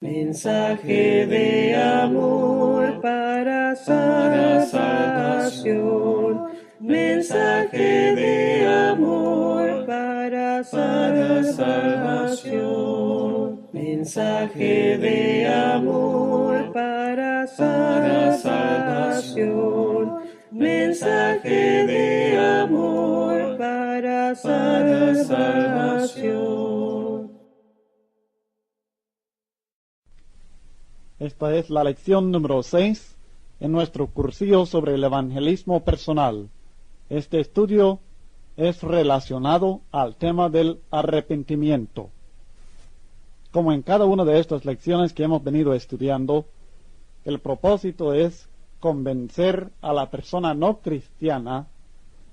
Mensaje de amor para salvación. Mensaje de amor para salvación. Mensaje de amor para salvación. Mensaje de amor para salvación. Esta es la lección número 6 en nuestro cursillo sobre el evangelismo personal. Este estudio es relacionado al tema del arrepentimiento. Como en cada una de estas lecciones que hemos venido estudiando, el propósito es convencer a la persona no cristiana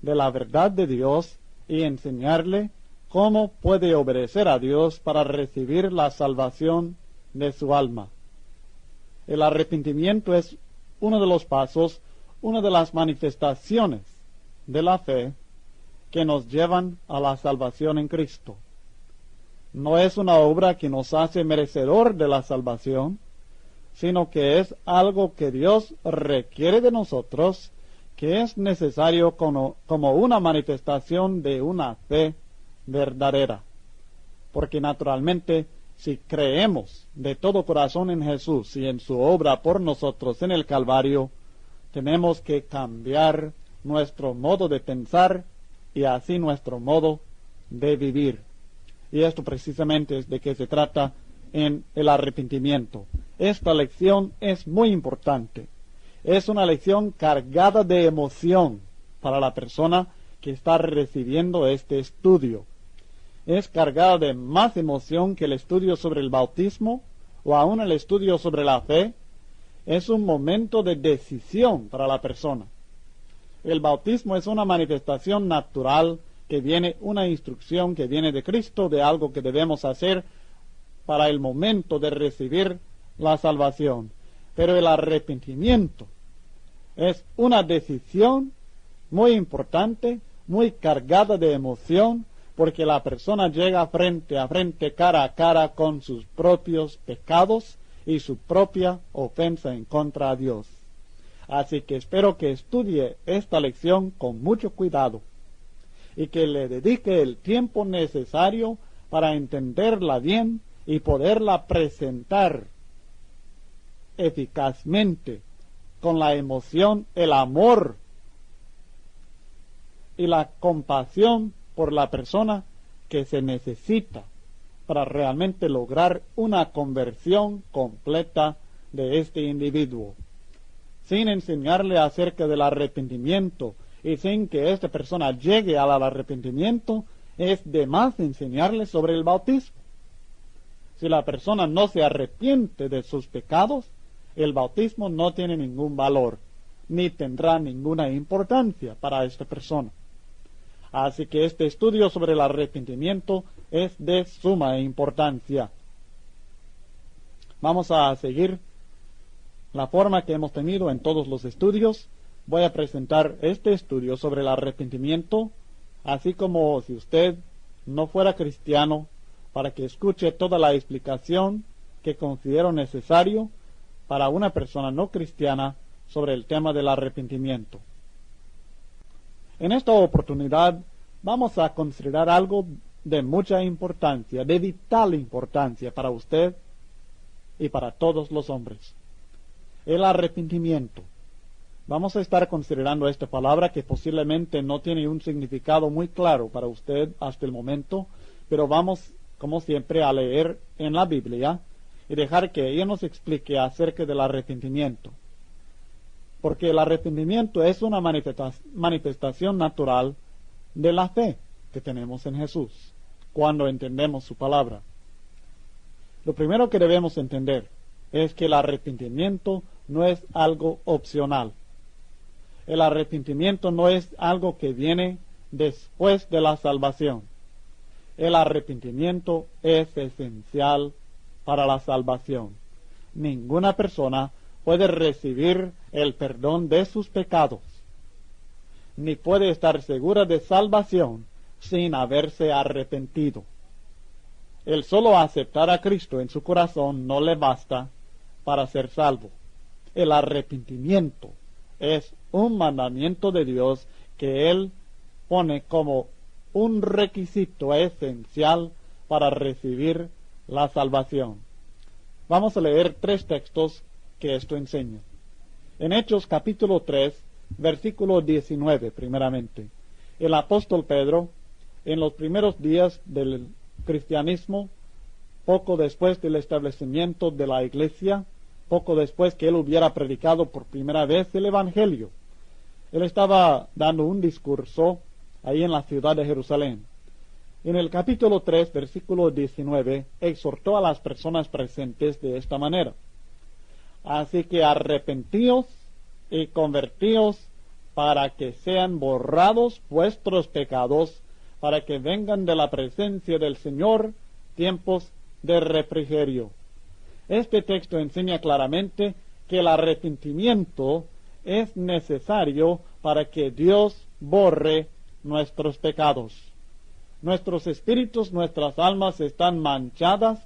de la verdad de Dios y enseñarle cómo puede obedecer a Dios para recibir la salvación de su alma. El arrepentimiento es uno de los pasos, una de las manifestaciones de la fe que nos llevan a la salvación en Cristo. No es una obra que nos hace merecedor de la salvación, sino que es algo que Dios requiere de nosotros, que es necesario como una manifestación de una fe verdadera. Porque naturalmente, si creemos de todo corazón en Jesús y en su obra por nosotros en el Calvario, tenemos que cambiar nuestro modo de pensar y así nuestro modo de vivir. Y esto precisamente es de que se trata en el arrepentimiento. Esta lección es muy importante. Es una lección cargada de emoción para la persona que está recibiendo este estudio. Es cargada de más emoción que el estudio sobre el bautismo o aún el estudio sobre la fe. Es un momento de decisión para la persona. El bautismo es una manifestación natural que viene, una instrucción que viene de Cristo, de algo que debemos hacer para el momento de recibir la salvación. Pero el arrepentimiento es una decisión muy importante, muy cargada de emoción, porque la persona llega frente a frente, cara a cara con sus propios pecados y su propia ofensa en contra de Dios. Así que espero que estudie esta lección con mucho cuidado y que le dedique el tiempo necesario para entenderla bien y poderla presentar eficazmente con la emoción, el amor y la compasión por la persona que se necesita para realmente lograr una conversión completa de este individuo. Sin enseñarle acerca del arrepentimiento y sin que esta persona llegue al arrepentimiento, es de más enseñarle sobre el bautismo. Si la persona no se arrepiente de sus pecados, el bautismo no tiene ningún valor, ni tendrá ninguna importancia para esta persona. Así que este estudio sobre el arrepentimiento es de suma importancia. Vamos a seguir la forma que hemos tenido en todos los estudios. Voy a presentar este estudio sobre el arrepentimiento, así como si usted no fuera cristiano, para que escuche toda la explicación que considero necesario para una persona no cristiana sobre el tema del arrepentimiento. En esta oportunidad vamos a considerar algo de mucha importancia, de vital importancia para usted y para todos los hombres. El arrepentimiento. Vamos a estar considerando esta palabra que posiblemente no tiene un significado muy claro para usted hasta el momento, pero vamos, como siempre, a leer en la Biblia y dejar que ella nos explique acerca del arrepentimiento. Porque el arrepentimiento es una manifestación natural de la fe que tenemos en Jesús, cuando entendemos su palabra. Lo primero que debemos entender es que el arrepentimiento no es algo opcional. El arrepentimiento no es algo que viene después de la salvación. El arrepentimiento es esencial para la salvación. Ninguna persona puede recibir el perdón de sus pecados, ni puede estar segura de salvación sin haberse arrepentido. El solo aceptar a Cristo en su corazón no le basta para ser salvo. El arrepentimiento es un mandamiento de Dios que Él pone como un requisito esencial para recibir la salvación. Vamos a leer 3 textos que esto enseña. En Hechos capítulo 3, versículo 19, primeramente. El apóstol Pedro, en los primeros días del cristianismo, poco después del establecimiento de la iglesia, poco después que él hubiera predicado por primera vez el evangelio, él estaba dando un discurso ahí en la ciudad de Jerusalén. En el capítulo 3, versículo 19, exhortó a las personas presentes de esta manera: así que arrepentíos y convertíos para que sean borrados vuestros pecados, para que vengan de la presencia del Señor tiempos de refrigerio. Este texto enseña claramente que el arrepentimiento es necesario para que Dios borre nuestros pecados. Nuestros espíritus, nuestras almas están manchadas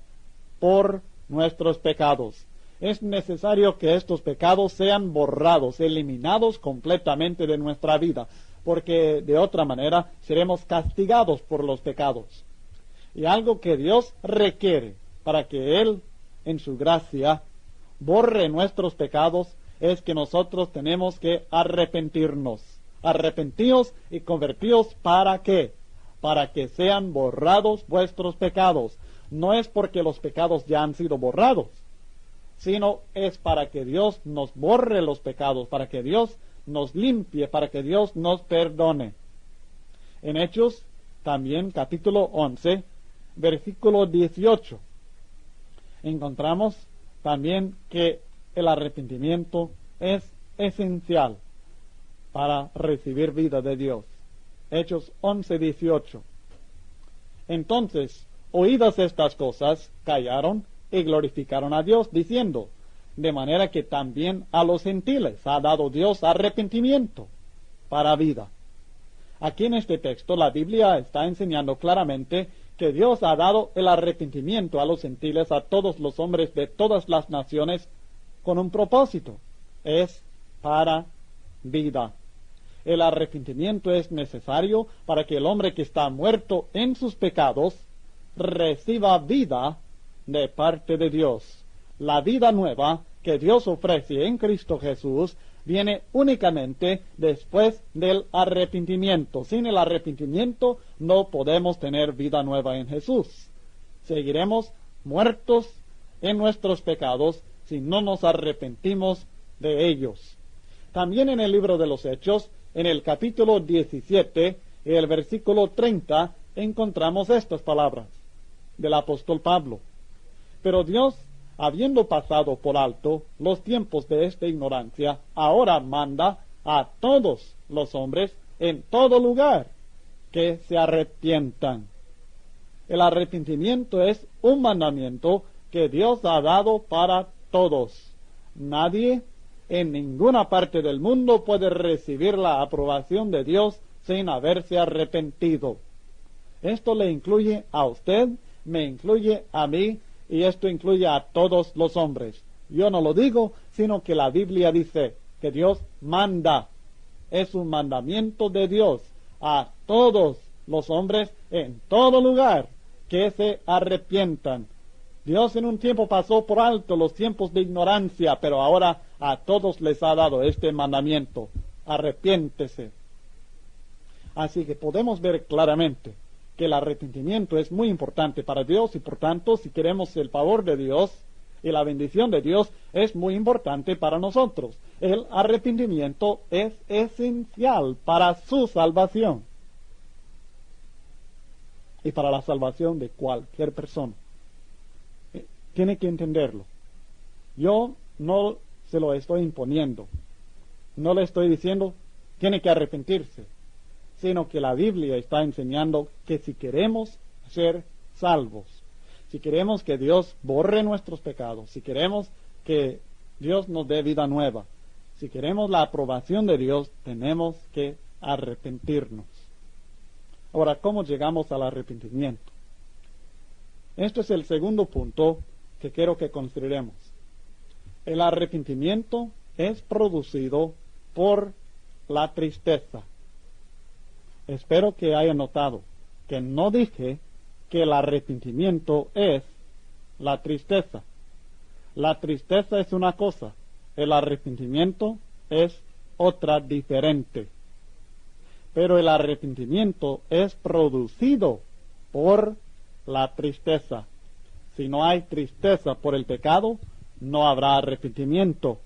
por nuestros pecados. Es necesario que estos pecados sean borrados, eliminados completamente de nuestra vida, porque de otra manera seremos castigados por los pecados. Y algo que Dios requiere para que Él, en su gracia, borre nuestros pecados, es que nosotros tenemos que arrepentirnos. Arrepentíos y convertíos, ¿para qué? Para que sean borrados vuestros pecados. No es porque los pecados ya han sido borrados, sino es para que Dios nos borre los pecados, para que Dios nos limpie, para que Dios nos perdone. En Hechos, también capítulo 11, versículo 18, encontramos también que el arrepentimiento es esencial para recibir vida de Dios. Hechos 11, 18. Entonces, oídas estas cosas, callaron y glorificaron a Dios, diciendo: de manera que también a los gentiles ha dado Dios arrepentimiento para vida. Aquí en este texto la Biblia está enseñando claramente que Dios ha dado el arrepentimiento a los gentiles, a todos los hombres de todas las naciones, con un propósito: es para vida. El arrepentimiento es necesario para que el hombre que está muerto en sus pecados reciba vida de parte de Dios. La vida nueva que Dios ofrece en Cristo Jesús viene únicamente después del arrepentimiento. Sin el arrepentimiento no podemos tener vida nueva en Jesús. Seguiremos muertos en nuestros pecados si no nos arrepentimos de ellos. También en el libro de los Hechos, en el capítulo 17, y el versículo 30, encontramos estas palabras del apóstol Pablo: pero Dios, habiendo pasado por alto los tiempos de esta ignorancia, ahora manda a todos los hombres en todo lugar que se arrepientan. El arrepentimiento es un mandamiento que Dios ha dado para todos. Nadie en ninguna parte del mundo puede recibir la aprobación de Dios sin haberse arrepentido. Esto le incluye a usted, me incluye a mí, y esto incluye a todos los hombres. Yo no lo digo, sino que la Biblia dice que Dios manda. Es un mandamiento de Dios a todos los hombres en todo lugar que se arrepientan. Dios en un tiempo pasó por alto los tiempos de ignorancia, pero ahora a todos les ha dado este mandamiento: arrepiéntese. Así que podemos ver claramente que el arrepentimiento es muy importante para Dios, y por tanto, si queremos el favor de Dios y la bendición de Dios, es muy importante para nosotros. El arrepentimiento es esencial para su salvación y para la salvación de cualquier persona. Tiene que entenderlo. Yo no se lo estoy imponiendo, no le estoy diciendo tiene que arrepentirse, sino que la Biblia está enseñando que si queremos ser salvos, si queremos que Dios borre nuestros pecados, si queremos que Dios nos dé vida nueva, si queremos la aprobación de Dios, tenemos que arrepentirnos. Ahora, ¿cómo llegamos al arrepentimiento? Este es el segundo punto que quiero que consideremos. El arrepentimiento es producido por la tristeza. Espero que haya notado que no dije que el arrepentimiento es la tristeza. La tristeza es una cosa, el arrepentimiento es otra diferente. Pero el arrepentimiento es producido por la tristeza. Si no hay tristeza por el pecado, no habrá arrepentimiento.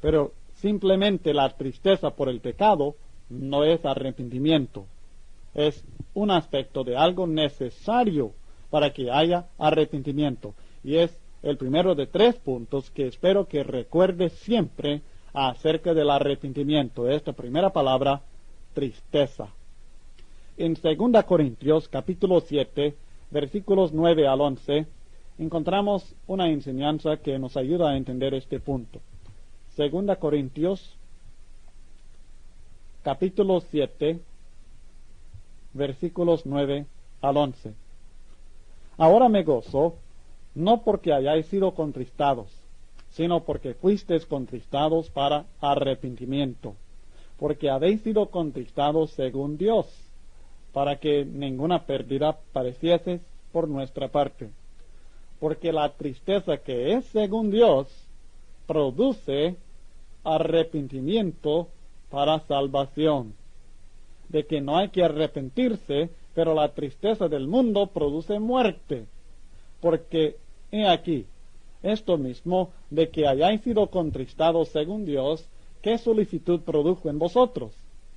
Pero simplemente la tristeza por el pecado no es arrepentimiento. Es un aspecto de algo necesario para que haya arrepentimiento. Y es el primero de 3 puntos que espero que recuerde siempre acerca del arrepentimiento. Esta primera palabra, tristeza. En 2 Corintios capítulo 7, versículos 9 al 11, encontramos una enseñanza que nos ayuda a entender este punto. 2 Corintios capítulo 7, versículos 9 al 11. Ahora me gozo, no porque hayáis sido contristados, sino porque fuisteis contristados para arrepentimiento, porque habéis sido contristados según Dios, para que ninguna pérdida padeciese por nuestra parte. Porque la tristeza que es según Dios produce arrepentimiento para salvación. De que no hay que arrepentirse, pero la tristeza del mundo produce muerte. Porque, he aquí, esto mismo, de que hayáis sido contristados según Dios, ¿qué solicitud produjo en vosotros?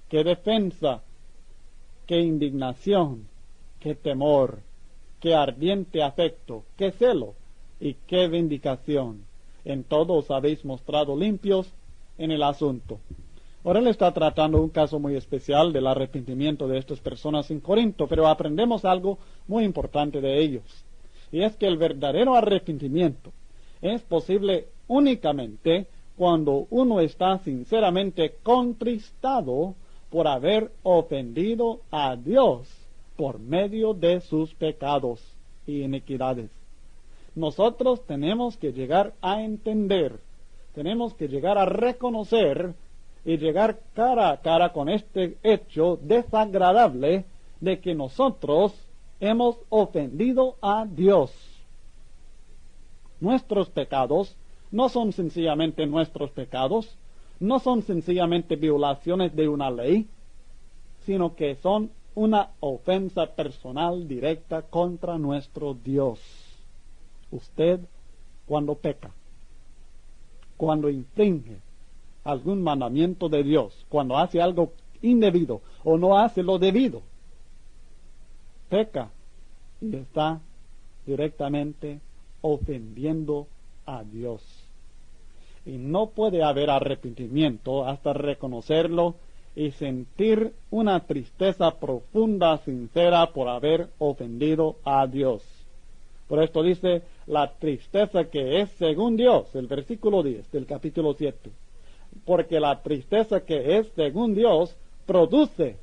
¿Qué defensa? ¿Qué indignación? ¿Qué temor? ¿Qué ardiente afecto? ¿Qué celo? ¿Y qué vindicación? En todo os habéis mostrado limpios en el asunto. Ahora él está tratando un caso muy especial del arrepentimiento de estas personas en Corinto, pero aprendemos algo muy importante de ellos. Y es que el verdadero arrepentimiento es posible únicamente cuando uno está sinceramente contristado por haber ofendido a Dios por medio de sus pecados y iniquidades. Nosotros tenemos que llegar a entender, tenemos que llegar a reconocer y llegar cara a cara con este hecho desagradable de que nosotros hemos ofendido a Dios. Nuestros pecados no son sencillamente nuestros pecados, no son sencillamente violaciones de una ley, sino que son una ofensa personal directa contra nuestro Dios. Usted, cuando peca, cuando infringe algún mandamiento de Dios, cuando hace algo indebido o no hace lo debido, peca y está directamente ofendiendo a Dios. Y no puede haber arrepentimiento hasta reconocerlo y sentir una tristeza profunda, sincera, por haber ofendido a Dios. Por esto dice, la tristeza que es según Dios, el versículo 10 del capítulo 7. Porque la tristeza que es según Dios produce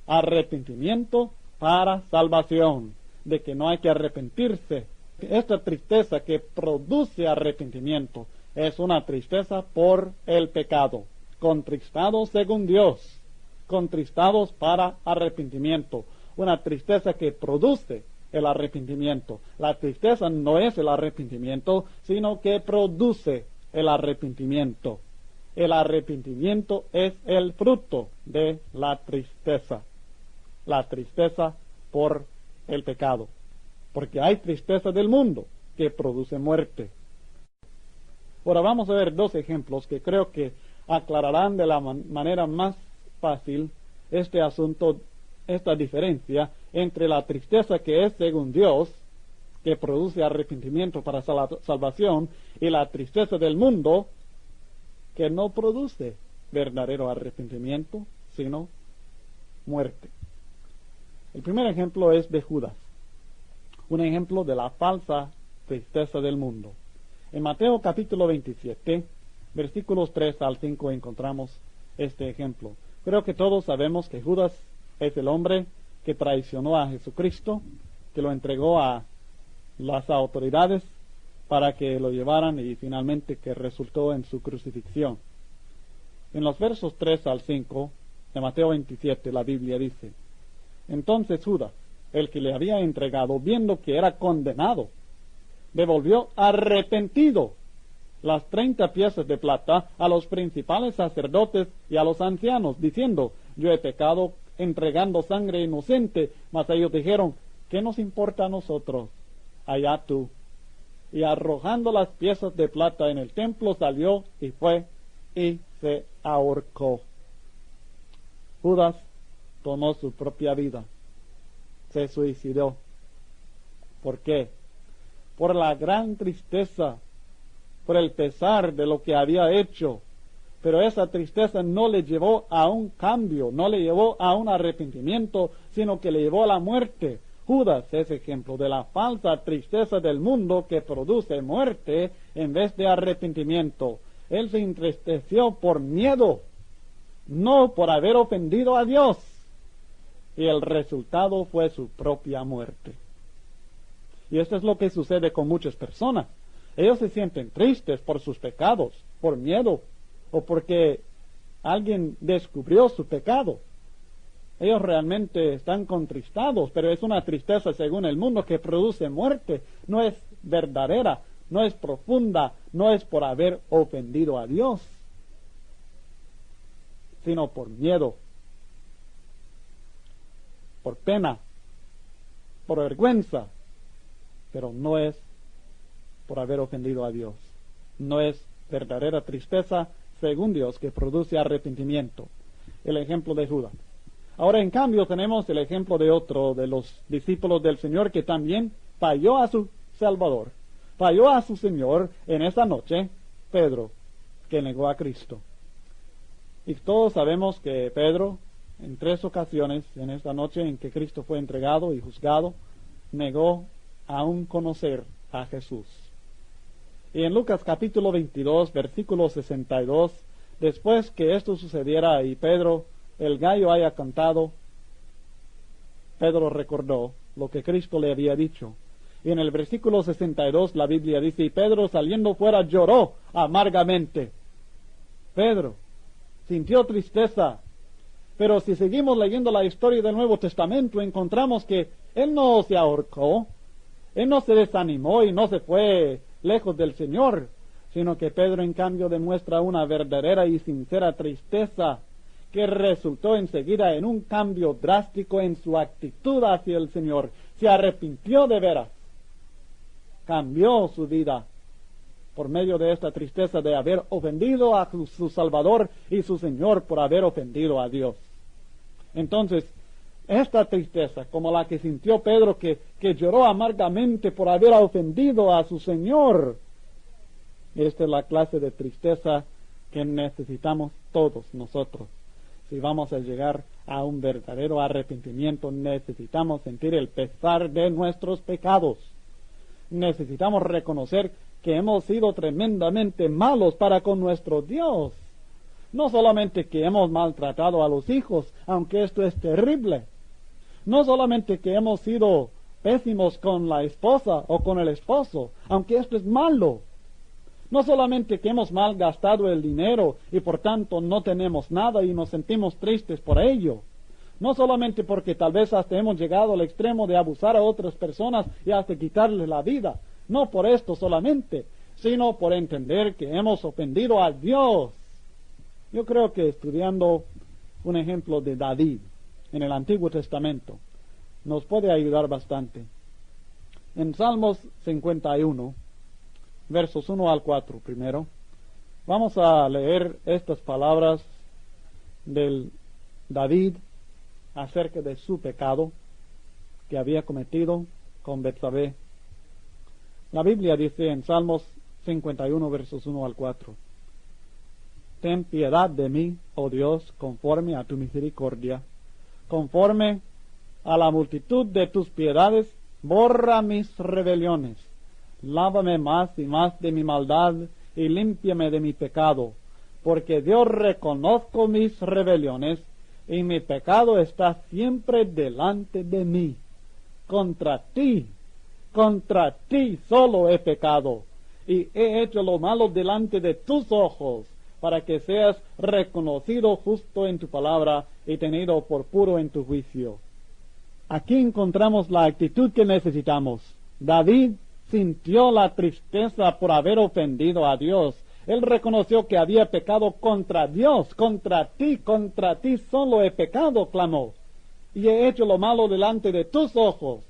arrepentimiento para salvación, de que no hay que arrepentirse. Esta tristeza que produce arrepentimiento es una tristeza por el pecado. Contristados según Dios, contristados para arrepentimiento. Una tristeza que produce el arrepentimiento. La tristeza no es el arrepentimiento, sino que produce el arrepentimiento. El arrepentimiento es el fruto de la tristeza por el pecado. Porque hay tristeza del mundo que produce muerte. Ahora vamos a ver 2 ejemplos que creo que aclararán de la manera más fácil este asunto, esta diferencia entre la tristeza que es según Dios, que produce arrepentimiento para salvación, y la tristeza del mundo, que no produce verdadero arrepentimiento, sino muerte. El primer ejemplo es de Judas, un ejemplo de la falsa tristeza del mundo. En Mateo capítulo 27, versículos 3 al 5 encontramos este ejemplo. Creo que todos sabemos que Judas es el hombre que traicionó a Jesucristo, que lo entregó a las autoridades para que lo llevaran y finalmente que resultó en su crucifixión. En los versos 3 al 5 de Mateo 27 la Biblia dice: entonces Judas, el que le había entregado, viendo que era condenado, devolvió arrepentido las 30 piezas de plata a los principales sacerdotes y a los ancianos, diciendo: yo he pecado entregando sangre inocente. Mas ellos dijeron: ¿qué nos importa a nosotros? Allá tú. Y arrojando las piezas de plata en el templo, salió y fue y se ahorcó. Judas tomó su propia vida, se suicidó. ¿Por qué? Por la gran tristeza, por el pesar de lo que había hecho. Pero esa tristeza no le llevó a un cambio, no le llevó a un arrepentimiento, sino que le llevó a la muerte. Judas es ejemplo de la falsa tristeza del mundo que produce muerte en vez de arrepentimiento. Él se entristeció por miedo, no por haber ofendido a Dios. Y el resultado fue su propia muerte. Y esto es lo que sucede con muchas personas. Ellos se sienten tristes por sus pecados, por miedo, o porque alguien descubrió su pecado. Ellos realmente están contristados, pero es una tristeza según el mundo que produce muerte. No es verdadera, no es profunda, no es por haber ofendido a Dios, sino por miedo, por pena, por vergüenza, pero no es por haber ofendido a Dios. No es verdadera tristeza según Dios que produce arrepentimiento. El ejemplo de Judas. Ahora, en cambio, tenemos el ejemplo de otro de los discípulos del Señor que también falló a su Salvador, falló a su Señor en esa noche, Pedro, que negó a Cristo. Y todos sabemos que Pedro, en 3 ocasiones, en esta noche en que Cristo fue entregado y juzgado, negó aún conocer a Jesús. Y en Lucas capítulo 22, versículo 62, después que esto sucediera y Pedro, el gallo haya cantado, Pedro recordó lo que Cristo le había dicho. Y en el versículo 62 la Biblia dice: y Pedro saliendo fuera lloró amargamente. Pedro sintió tristeza. Pero si seguimos leyendo la historia del Nuevo Testamento, encontramos que él no se ahorcó, él no se desanimó y no se fue lejos del Señor, sino que Pedro en cambio demuestra una verdadera y sincera tristeza que resultó enseguida en un cambio drástico en su actitud hacia el Señor. Se arrepintió de veras, cambió su vida por medio de esta tristeza de haber ofendido a su Salvador y su Señor por haber ofendido a Dios. Entonces, esta tristeza, como la que sintió Pedro, que lloró amargamente por haber ofendido a su Señor, esta es la clase de tristeza que necesitamos todos nosotros. Si vamos a llegar a un verdadero arrepentimiento, necesitamos sentir el pesar de nuestros pecados. Necesitamos reconocer que hemos sido tremendamente malos para con nuestro Dios. No solamente que hemos maltratado a los hijos, aunque esto es terrible. No solamente que hemos sido pésimos con la esposa o con el esposo, aunque esto es malo. No solamente que hemos malgastado el dinero y por tanto no tenemos nada y nos sentimos tristes por ello. No solamente porque tal vez hasta hemos llegado al extremo de abusar a otras personas y hasta quitarles la vida. No por esto solamente, sino por entender que hemos ofendido a Dios. Yo creo que estudiando un ejemplo de David en el Antiguo Testamento nos puede ayudar bastante. En Salmos 51, versos 1 al 4 primero, vamos a leer estas palabras del David acerca de su pecado que había cometido con Betsabé. La Biblia dice en Salmos 51, versos 1 al 4: Ten piedad de mí, oh Dios, conforme a tu misericordia. Conforme a la multitud de tus piedades, borra mis rebeliones. Lávame más y más de mi maldad y límpiame de mi pecado. Porque yo reconozco mis rebeliones y mi pecado está siempre delante de mí. Contra ti contra ti solo he pecado, y he hecho lo malo delante de tus ojos, para que seas reconocido justo en tu palabra y tenido por puro en tu juicio. Aquí encontramos la actitud que necesitamos. David sintió la tristeza por haber ofendido a Dios. Él reconoció que había pecado contra Dios, contra ti solo he pecado, clamó, y he hecho lo malo delante de tus ojos.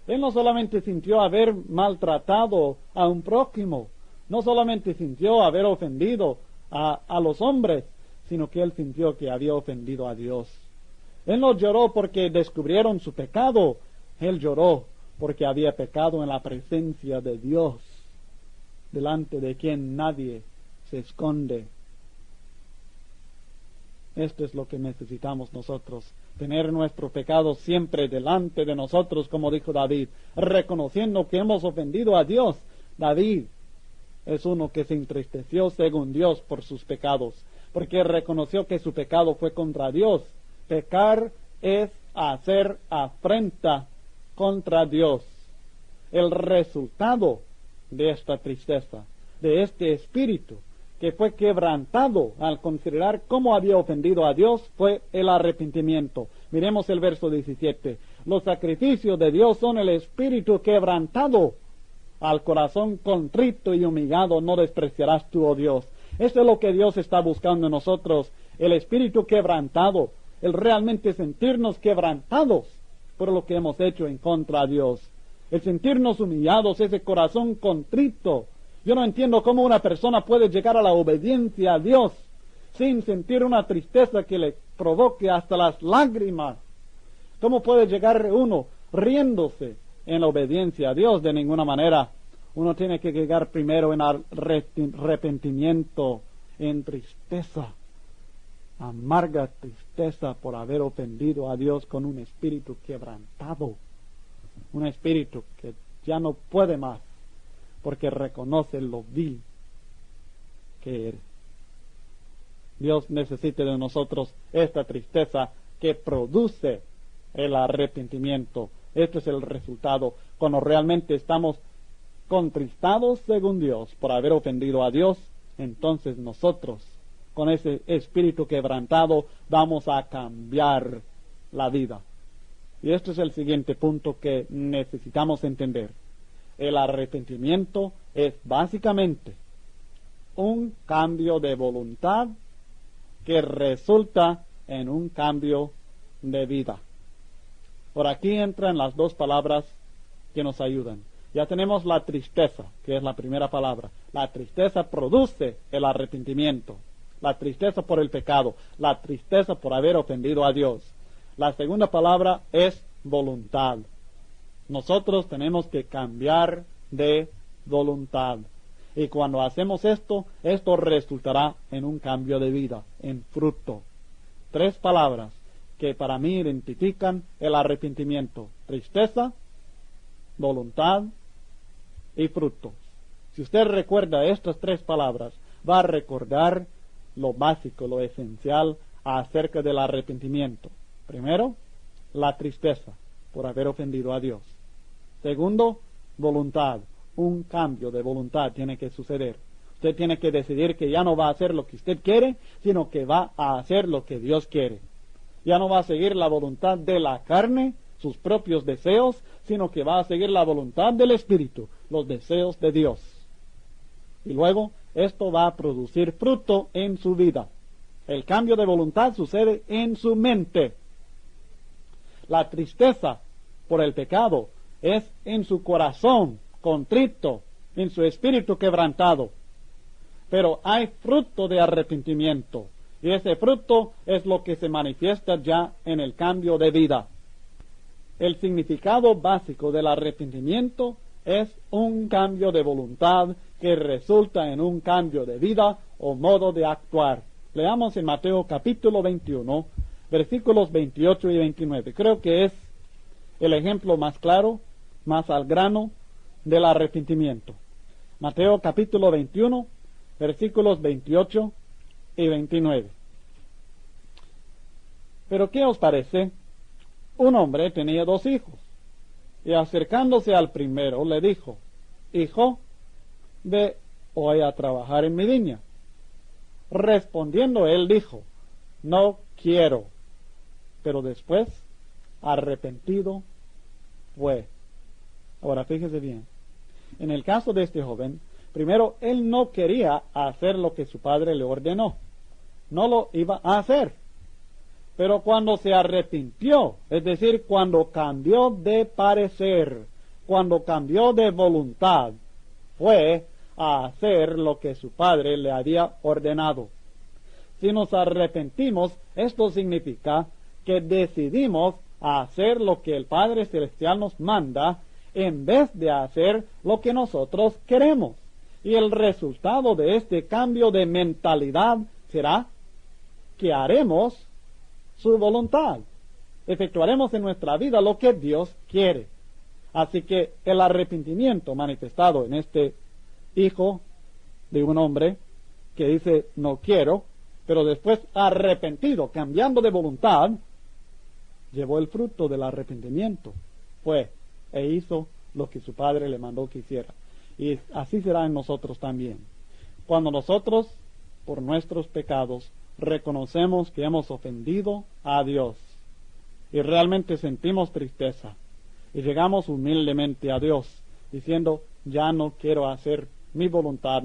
Él no solamente sintió haber maltratado a un prójimo, no solamente sintió haber ofendido a los hombres, sino que él sintió que había ofendido a Dios. Él no lloró porque descubrieron su pecado, él lloró porque había pecado en la presencia de Dios, delante de quien nadie se esconde. Esto es lo que necesitamos nosotros, tener nuestro pecado siempre delante de nosotros, como dijo David, reconociendo que hemos ofendido a Dios. David es uno que se entristeció según Dios por sus pecados, porque reconoció que su pecado fue contra Dios. Pecar es hacer afrenta contra Dios. El resultado de esta tristeza, de este espíritu que fue quebrantado al considerar cómo había ofendido a Dios, fue el arrepentimiento. Miremos el verso 17. Los sacrificios de Dios son el espíritu quebrantado. Al corazón contrito y humillado no despreciarás tú, oh Dios. Eso es lo que Dios está buscando en nosotros, el espíritu quebrantado, el realmente sentirnos quebrantados por lo que hemos hecho en contra de Dios, el sentirnos humillados, ese corazón contrito. Yo no entiendo cómo una persona puede llegar a la obediencia a Dios sin sentir una tristeza que le provoque hasta las lágrimas. ¿Cómo puede llegar uno riéndose en la obediencia a Dios? De ninguna manera. Uno tiene que llegar primero en arrepentimiento, en tristeza, amarga tristeza por haber ofendido a Dios, con un espíritu quebrantado, un espíritu que ya no puede más, porque reconoce lo vil que eres. Dios necesita de nosotros esta tristeza que produce el arrepentimiento. Este es el resultado cuando realmente estamos contristados según Dios por haber ofendido a Dios. Entonces nosotros, con ese espíritu quebrantado, vamos a cambiar la vida. Y este es el siguiente punto que necesitamos entender. El arrepentimiento es básicamente un cambio de voluntad que resulta en un cambio de vida. Por aquí entran las dos palabras que nos ayudan. Ya tenemos la tristeza, que es la primera palabra. La tristeza produce el arrepentimiento. La tristeza por el pecado. La tristeza por haber ofendido a Dios. La segunda palabra es voluntad. Nosotros tenemos que cambiar de voluntad. Y cuando hacemos esto, esto resultará en un cambio de vida, en fruto. Tres palabras que para mí identifican el arrepentimiento: tristeza, voluntad y fruto. Si usted recuerda estas tres palabras, va a recordar lo básico, lo esencial acerca del arrepentimiento. Primero, la tristeza por haber ofendido a Dios. Segundo, voluntad. Un cambio de voluntad tiene que suceder. Usted tiene que decidir que ya no va a hacer lo que usted quiere, sino que va a hacer lo que Dios quiere. Ya no va a seguir la voluntad de la carne, sus propios deseos, sino que va a seguir la voluntad del Espíritu, los deseos de Dios. Y luego, esto va a producir fruto en su vida. El cambio de voluntad sucede en su mente. La tristeza por el pecado es en su corazón contrito, en su espíritu quebrantado. Pero hay fruto de arrepentimiento, y ese fruto es lo que se manifiesta ya en el cambio de vida. El significado básico del arrepentimiento es un cambio de voluntad que resulta en un cambio de vida o modo de actuar. Leamos en Mateo capítulo 21, versículos 28 y 29. Creo que es el ejemplo más claro, más al grano del arrepentimiento. Mateo capítulo 21, versículos 28 y 29. Pero ¿qué os parece? Un hombre tenía 2 hijos, Y acercándose al primero, le dijo: Hijo, ve hoy a trabajar en mi viña. Respondiendo él dijo: No quiero. Pero después, arrepentido, fue. Ahora fíjese bien. En el caso de este joven, primero él no quería hacer lo que su padre le ordenó. No lo iba a hacer. Pero cuando se arrepintió, es decir, cuando cambió de parecer, cuando cambió de voluntad, fue a hacer lo que su padre le había ordenado. Si nos arrepentimos, esto significa que decidimos hacer lo que el Padre Celestial nos manda en vez de hacer lo que nosotros queremos. Y el resultado de este cambio de mentalidad será que haremos su voluntad. Efectuaremos en nuestra vida lo que Dios quiere. Así que el arrepentimiento manifestado en este hijo de un hombre que dice no quiero, pero después arrepentido, cambiando de voluntad, llevó el fruto del arrepentimiento. Fue e hizo lo que su padre le mandó que hiciera. Y así será en nosotros también. Cuando nosotros, por nuestros pecados, reconocemos que hemos ofendido a Dios y realmente sentimos tristeza y llegamos humildemente a Dios diciendo: ya no quiero hacer mi voluntad,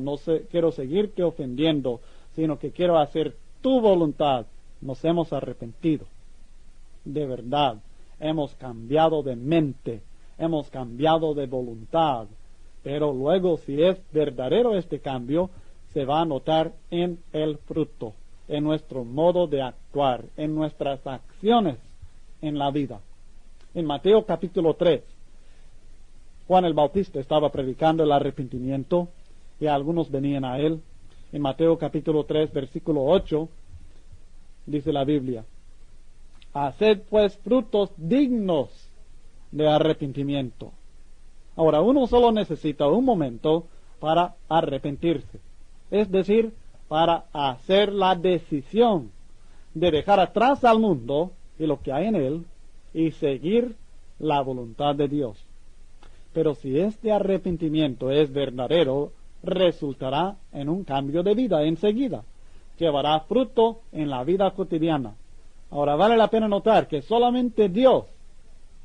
quiero seguirte ofendiendo, sino que quiero hacer tu voluntad. Nos hemos arrepentido. De verdad, hemos cambiado de mente, hemos cambiado de voluntad. Pero luego, si es verdadero este cambio, se va a notar en el fruto, en nuestro modo de actuar, en nuestras acciones en la vida. En Mateo capítulo 3, Juan el Bautista estaba predicando el arrepentimiento y algunos venían a él. En Mateo capítulo 3, versículo 8, dice la Biblia: haced pues frutos dignos de arrepentimiento. Ahora, uno solo necesita un momento para arrepentirse, es decir, para hacer la decisión de dejar atrás al mundo y lo que hay en él y seguir la voluntad de Dios. Pero si este arrepentimiento es verdadero, resultará en un cambio de vida enseguida, llevará fruto en la vida cotidiana. Ahora, vale la pena notar que solamente Dios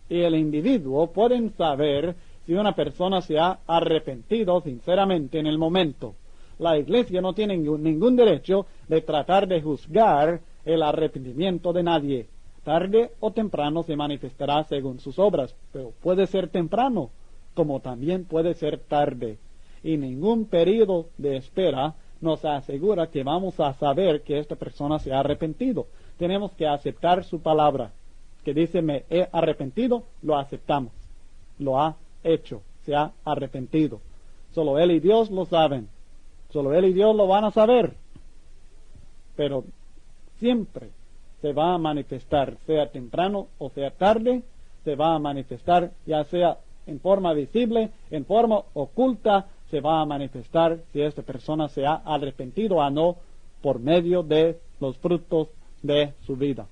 y el individuo pueden saber si una persona se ha arrepentido sinceramente en el momento. La Iglesia no tiene ningún derecho de tratar de juzgar el arrepentimiento de nadie. Tarde o temprano se manifestará según sus obras, pero puede ser temprano, como también puede ser tarde. Y ningún periodo de espera nos asegura que vamos a saber que esta persona se ha arrepentido. Tenemos que aceptar su palabra, que dice me he arrepentido, lo aceptamos. Lo ha hecho, se ha arrepentido. Solo Él y Dios lo saben. Solo Él y Dios lo van a saber. Pero siempre se va a manifestar, sea temprano o sea tarde, se va a manifestar, ya sea en forma visible, en forma oculta, se va a manifestar si esta persona se ha arrepentido o no por medio de los frutos de su vida.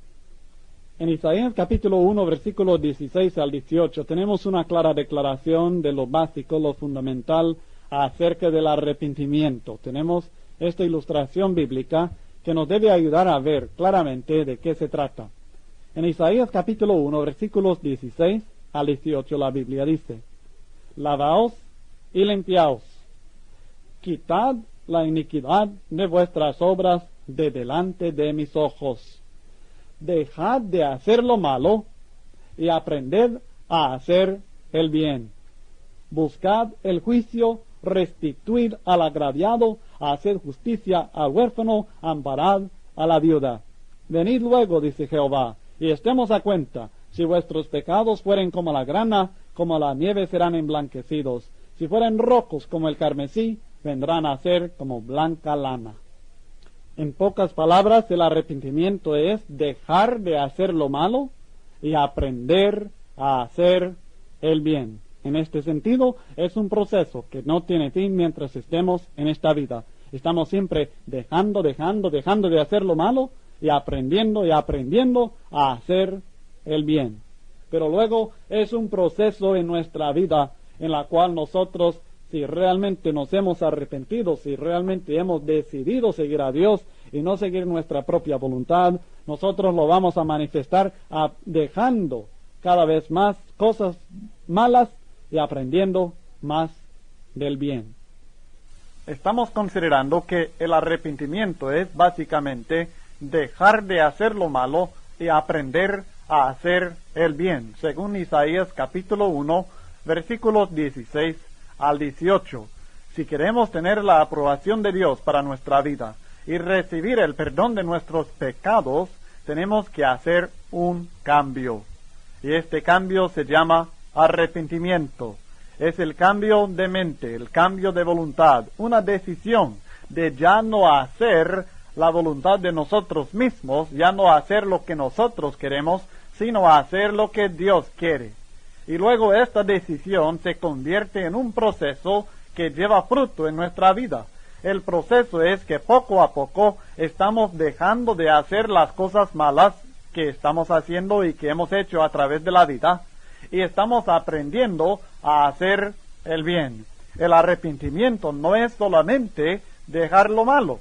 En Isaías capítulo 1, versículos 16 al 18, tenemos una clara declaración de lo básico, lo fundamental acerca del arrepentimiento. Tenemos esta ilustración bíblica que nos debe ayudar a ver claramente de qué se trata. En Isaías capítulo 1, versículos 16 al 18, la Biblia dice: lavaos y limpiaos, quitad la iniquidad de vuestras obras de delante de mis ojos. Dejad de hacer lo malo y aprended a hacer el bien. Buscad el juicio, restituid al agraviado, haced justicia al huérfano, amparad a la viuda. Venid luego, dice Jehová, y estemos a cuenta. Si vuestros pecados fueren como la grana, como la nieve serán emblanquecidos. Si fueren rojos como el carmesí, vendrán a ser como blanca lana. En pocas palabras, el arrepentimiento es dejar de hacer lo malo y aprender a hacer el bien. En este sentido, es un proceso que no tiene fin mientras estemos en esta vida. Estamos siempre dejando de hacer lo malo y aprendiendo a hacer el bien. pero luego es un proceso en nuestra vida en la cual nosotros, si realmente nos hemos arrepentido, si realmente hemos decidido seguir a Dios y no seguir nuestra propia voluntad, nosotros lo vamos a manifestar dejando cada vez más cosas malas y aprendiendo más del bien. Estamos considerando que el arrepentimiento es básicamente dejar de hacer lo malo y aprender a hacer el bien, según Isaías capítulo 1, versículos 16 al 18. Si queremos tener la aprobación de Dios para nuestra vida y recibir el perdón de nuestros pecados, tenemos que hacer un cambio. Y este cambio se llama arrepentimiento. Es el cambio de mente, el cambio de voluntad, una decisión de ya no hacer la voluntad de nosotros mismos, ya no hacer lo que nosotros queremos, sino hacer lo que Dios quiere. Y luego esta decisión se convierte en un proceso que lleva fruto en nuestra vida. El proceso es que poco a poco estamos dejando de hacer las cosas malas que estamos haciendo y que hemos hecho a través de la vida, y estamos aprendiendo a hacer el bien. El arrepentimiento no es solamente dejar lo malo.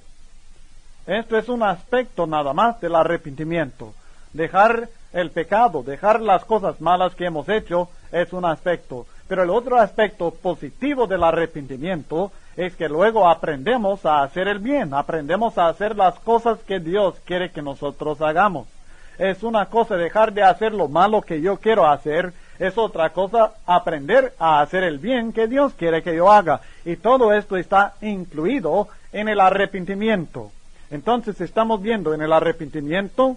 Esto es un aspecto nada más del arrepentimiento. Dejar el pecado, dejar las cosas malas que hemos hecho es un aspecto. Pero el otro aspecto positivo del arrepentimiento es que luego aprendemos a hacer el bien, aprendemos a hacer las cosas que Dios quiere que nosotros hagamos. Es una cosa dejar de hacer lo malo que yo quiero hacer, es otra cosa aprender a hacer el bien que Dios quiere que yo haga. Y todo esto está incluido en el arrepentimiento. Entonces estamos viendo en el arrepentimiento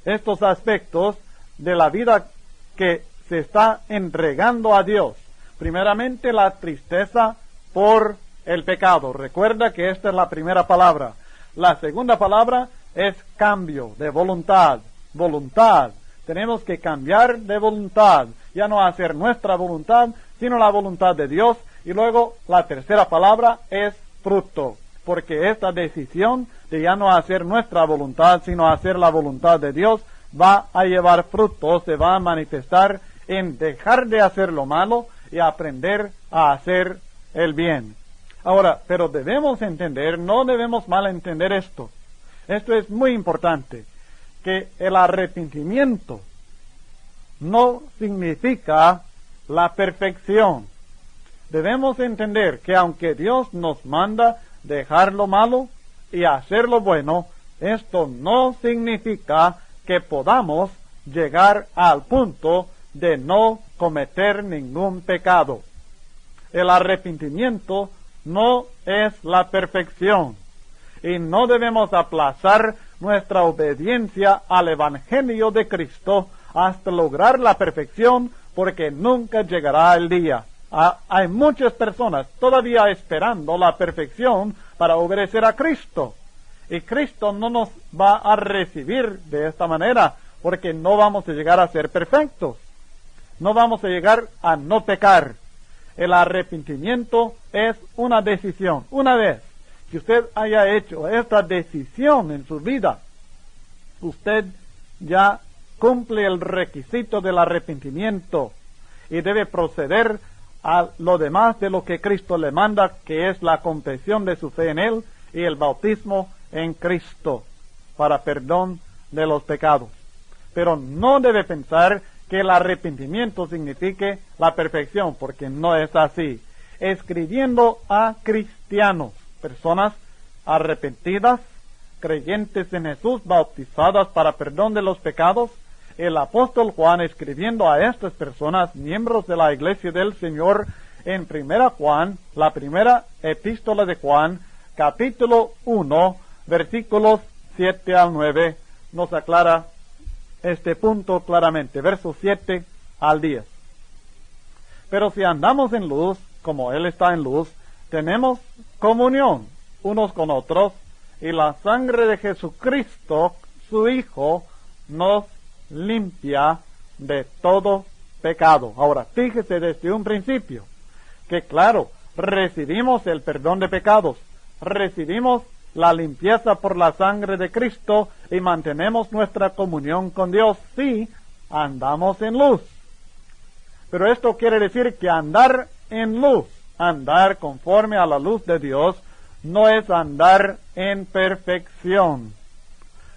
estos aspectos de la vida que se está entregando a Dios. Primeramente, la tristeza por el pecado. Recuerda que esta es la primera palabra. La segunda palabra es cambio de voluntad. Voluntad. Tenemos que cambiar de voluntad. Ya no hacer nuestra voluntad, sino la voluntad de Dios. Y luego la tercera palabra es fruto. Porque esta decisión de ya no hacer nuestra voluntad, sino hacer la voluntad de Dios, va a llevar fruto, se va a manifestar en dejar de hacer lo malo y aprender a hacer el bien. Ahora, pero debemos entender, no debemos malentender esto. Esto es muy importante, que el arrepentimiento no significa la perfección. Debemos entender que aunque Dios nos manda dejar lo malo y hacer lo bueno, esto no significa que podamos llegar al punto de no cometer ningún pecado. El arrepentimiento no es la perfección y no debemos aplazar nuestra obediencia al Evangelio de Cristo hasta lograr la perfección, porque nunca llegará el día. Hay muchas personas todavía esperando la perfección para obedecer a Cristo. Y Cristo no nos va a recibir de esta manera, porque no vamos a llegar a ser perfectos. No vamos a llegar a no pecar. El arrepentimiento es una decisión. Una vez que usted haya hecho esta decisión en su vida, usted ya cumple el requisito del arrepentimiento y debe proceder a lo demás de lo que Cristo le manda, que es la confesión de su fe en Él y el bautismo en Cristo para perdón de los pecados. Pero no debe pensar que el arrepentimiento signifique la perfección, porque no es así. Escribiendo a cristianos, personas arrepentidas, creyentes en Jesús, bautizadas para perdón de los pecados, el apóstol Juan, escribiendo a estas personas, miembros de la iglesia del Señor, en 1 Juan, la primera epístola de Juan, capítulo 1, versículos 7 al 9, nos aclara este punto claramente, versos 7 al 10. Pero si andamos en luz, como Él está en luz, tenemos comunión unos con otros, y la sangre de Jesucristo, su Hijo, nos limpia de todo pecado. Ahora, fíjese desde un principio, que claro, recibimos el perdón de pecados, recibimos la limpieza por la sangre de Cristo y mantenemos nuestra comunión con Dios si andamos en luz. Pero esto quiere decir que andar en luz, andar conforme a la luz de Dios, no es andar en perfección,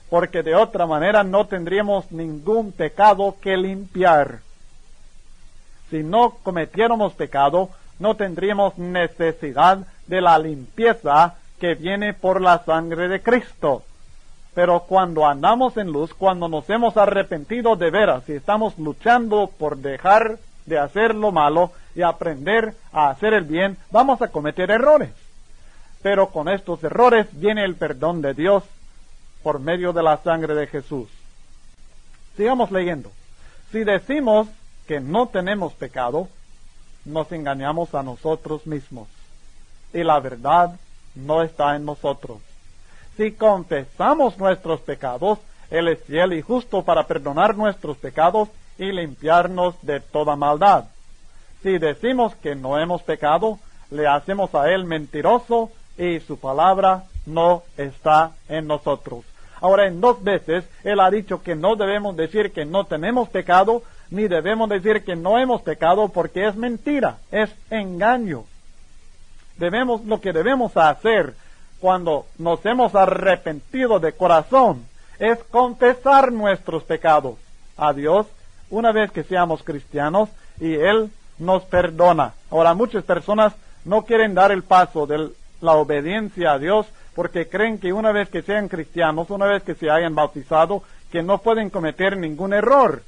porque de otra manera no tendríamos ningún pecado que limpiar. Si no cometiéramos pecado, no tendríamos necesidad de la limpieza que viene por la sangre de Cristo. Pero cuando andamos en luz, cuando nos hemos arrepentido de veras y estamos luchando por dejar de hacer lo malo y aprender a hacer el bien, vamos a cometer errores. Pero con estos errores viene el perdón de Dios por medio de la sangre de Jesús. Sigamos leyendo. Si decimos que no tenemos pecado, nos engañamos a nosotros mismos, y la verdad no está en nosotros. Si confesamos nuestros pecados, Él es fiel y justo para perdonar nuestros pecados y limpiarnos de toda maldad. Si decimos que no hemos pecado, le hacemos a Él mentiroso y su palabra no está en nosotros. Ahora, en 2 veces, Él ha dicho que no debemos decir que no tenemos pecado, ni debemos decir que no hemos pecado, porque es mentira, es engaño. Lo que debemos hacer cuando nos hemos arrepentido de corazón es confesar nuestros pecados a Dios una vez que seamos cristianos, y Él nos perdona. Ahora, muchas personas no quieren dar el paso de la obediencia a Dios porque creen que una vez que sean cristianos, una vez que se hayan bautizado, que no pueden cometer ningún error.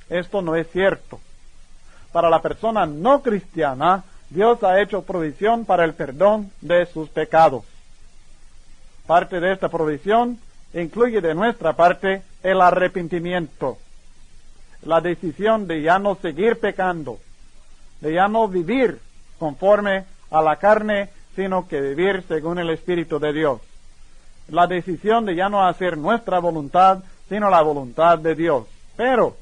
Esto no es cierto. Para la persona no cristiana, Dios ha hecho provisión para el perdón de sus pecados. Parte de esta provisión incluye de nuestra parte el arrepentimiento, la decisión de ya no seguir pecando, de ya no vivir conforme a la carne, sino que vivir según el Espíritu de Dios. La decisión de ya no hacer nuestra voluntad, sino la voluntad de Dios. Pero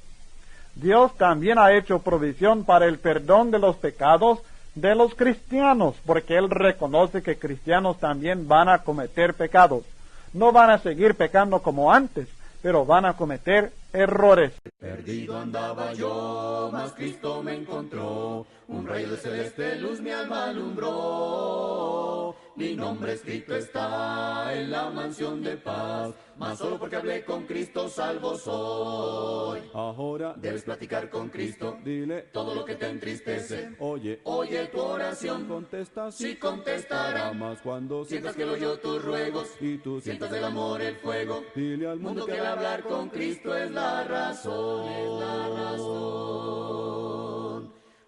Dios también ha hecho provisión para el perdón de los pecados de los cristianos, porque Él reconoce que cristianos también van a cometer pecados. No van a seguir pecando como antes, pero van a cometer errores. Perdido andaba yo, mas Cristo me encontró, un rayo de celeste luz mi alma alumbró. Mi nombre escrito está en la mansión de paz, mas solo porque hablé con Cristo salvo soy. Ahora Debes platicar con Cristo, dile todo lo que te entristece. oye, Oye tu oración, contesta sí contestará. más cuando Sientas que lo oyó tus ruegos, y tú sientas del amor el fuego. dile al Mundo que al hablar con Cristo es la razón, es la razón.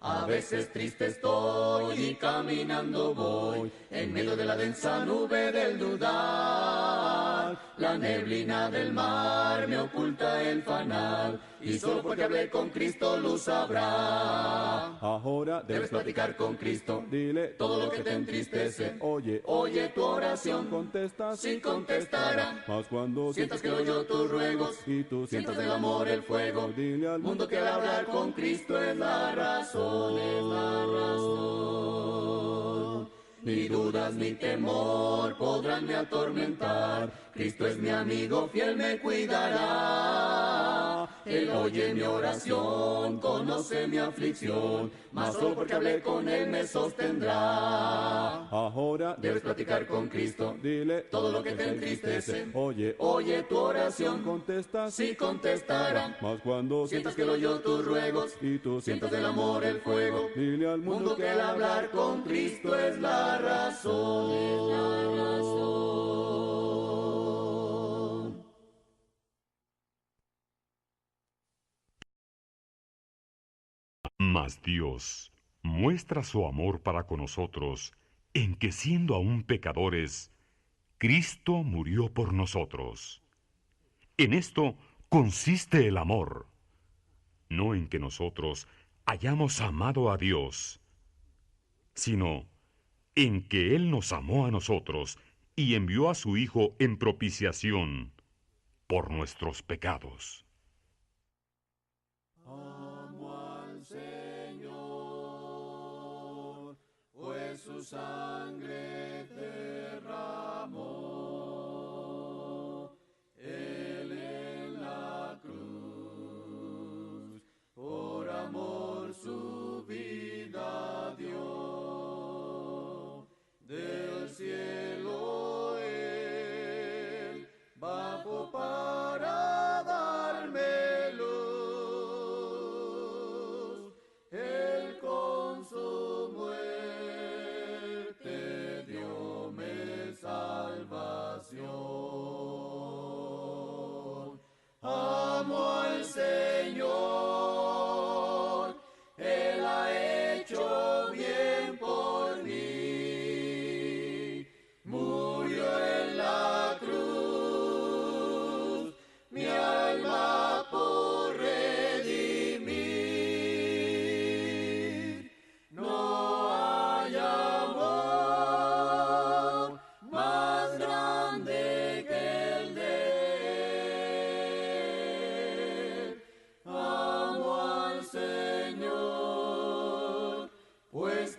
A veces triste estoy y caminando voy, en medio de la densa nube del dudar. La neblina del mar me oculta el fanal, y solo porque hablé con Cristo luz habrá. ahora Debes platicar con Cristo, dile todo lo que te entristece. oye, Oye tu oración, contesta sí contestará. más cuando Sientas que oyó tus ruegos, y tú sientas del amor el fuego. dile al Mundo que al hablar con Cristo es la razón, es la razón. Ni dudas ni temor podrán me atormentar. Cristo es mi amigo, fiel me cuidará. Él oye mi oración, conoce mi aflicción, mas solo porque hablé con Él me sostendrá. ahora Debes platicar con Cristo, dile todo lo que te entristece. oye, Oye tu oración, contesta sí contestará. más cuando Sientas que lo oyó tus ruegos, y tú sientas del amor el fuego. dile al Mundo que al hablar con Cristo es la razón, es la razón. Mas Dios muestra su amor para con nosotros en que siendo aún pecadores, Cristo murió por nosotros. En esto consiste el amor, no en que nosotros hayamos amado a Dios, sino en que Él nos amó a nosotros y envió a su Hijo en propiciación por nuestros pecados. Amo al Señor, pues su sangre derramó. Él en la cruz, por amor suyo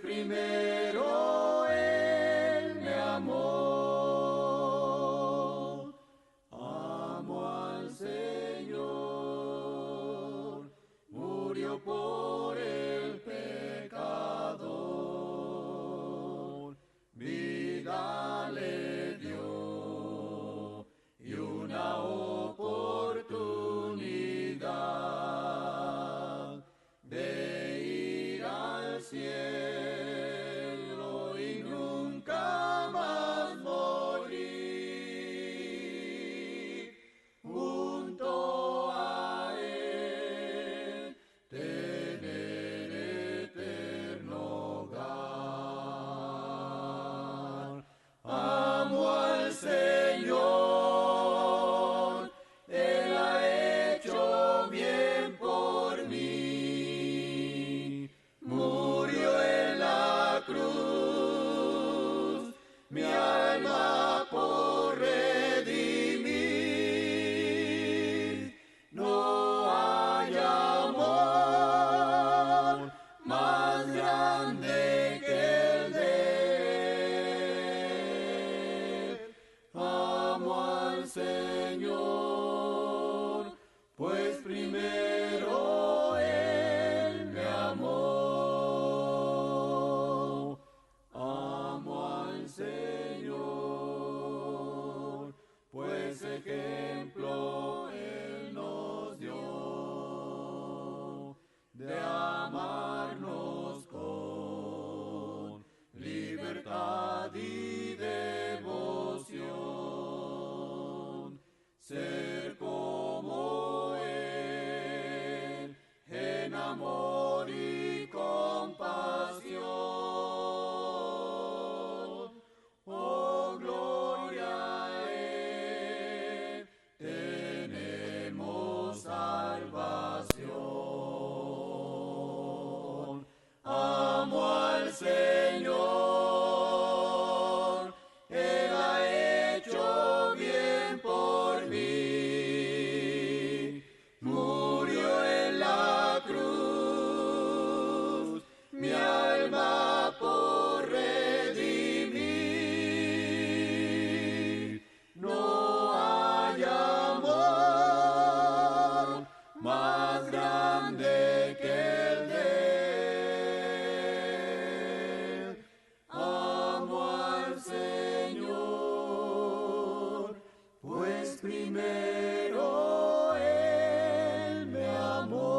primero Él me amó. Amo al Señor, murió por el pecador, vida le dio y una oportunidad de ir al cielo y nunca más morir. Junto a Él tener eterno hogar. Amo al Señor, Él ha hecho bien por mí. Murió en la cruz, mi alma por redimir. No hay amor más grande que el de Él. Amo al Señor, pues primero Él me amó. Amo al Señor, pues ejemplo Él nos dio de amarnos con libertad y devoción, ser como Él en amor y compasión. Oh, gloria a Él, tenemos salvación. Amo al Señor, Él ha hecho bien por mí. Murió en la cruz, mi alma por redimir. No hay amor más grande que el de Él. Amo al Señor, pues primero Él me amó.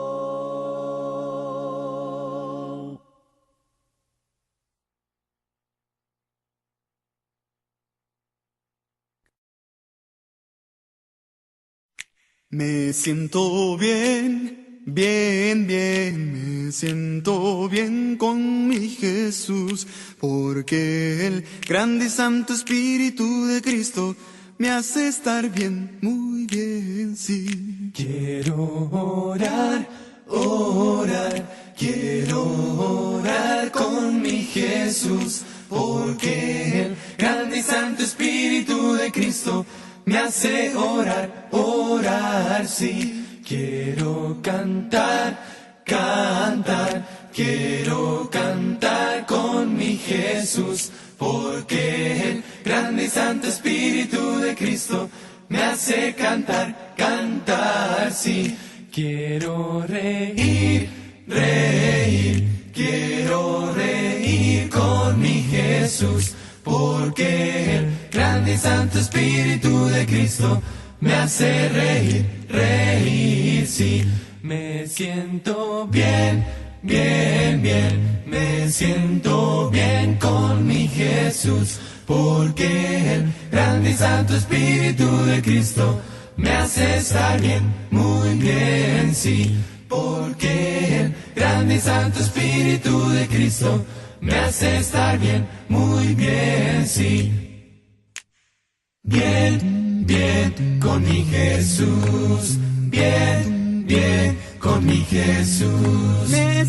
Me siento bien, bien, bien, me siento bien con mi Jesús, porque el grande y santo Espíritu de Cristo me hace estar bien, muy bien, sí. Quiero orar, orar, quiero orar con mi Jesús, porque el grande y santo Espíritu de Cristo me hace orar, orar, sí. Quiero cantar, cantar, quiero cantar con mi Jesús, porque el grande y santo Espíritu de Cristo me hace cantar, cantar, sí. Quiero reír, reír, quiero reír con mi Jesús, porque el grande y santo Espíritu de Cristo me hace reír, reír, sí. Me siento bien, bien, bien, me siento bien con mi Jesús, porque el grande y santo Espíritu de Cristo me hace estar bien, muy bien, sí. Porque el grande y santo Espíritu de Cristo me hace estar bien, muy bien, sí. Bien, bien con mi Jesús, bien, bien con mi Jesús, bien,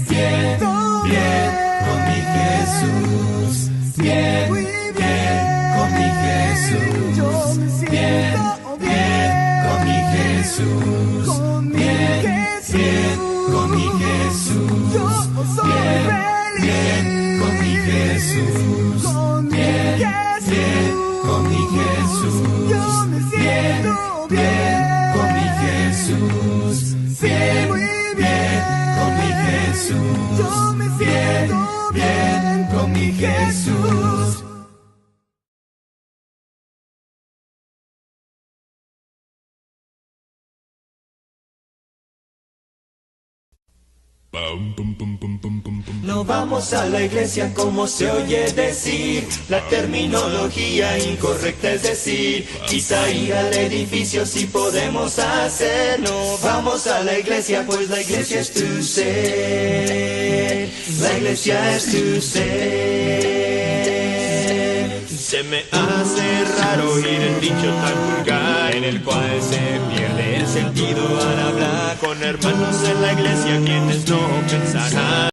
bien con mi Jesús, bien, bien con mi Jesús, bien, bien con mi Jesús, bien, bien con mi Jesús, bien, bien con mi Jesús, bien, bien, con mi Jesús. Yo me siento bien con mi Jesús, bien, bien, con mi Jesús. Yo me siento bien, con mi Jesús. No vamos a la iglesia como se oye decir, la terminología incorrecta es decir, quizá ir al edificio si podemos hacer. No vamos a la iglesia pues la iglesia es tu ser, la iglesia es tu ser. Se me hace raro oír el dicho tan vulgar en el cual se pierde el sentido al hablar con hermanos en la iglesia quienes no pensarán.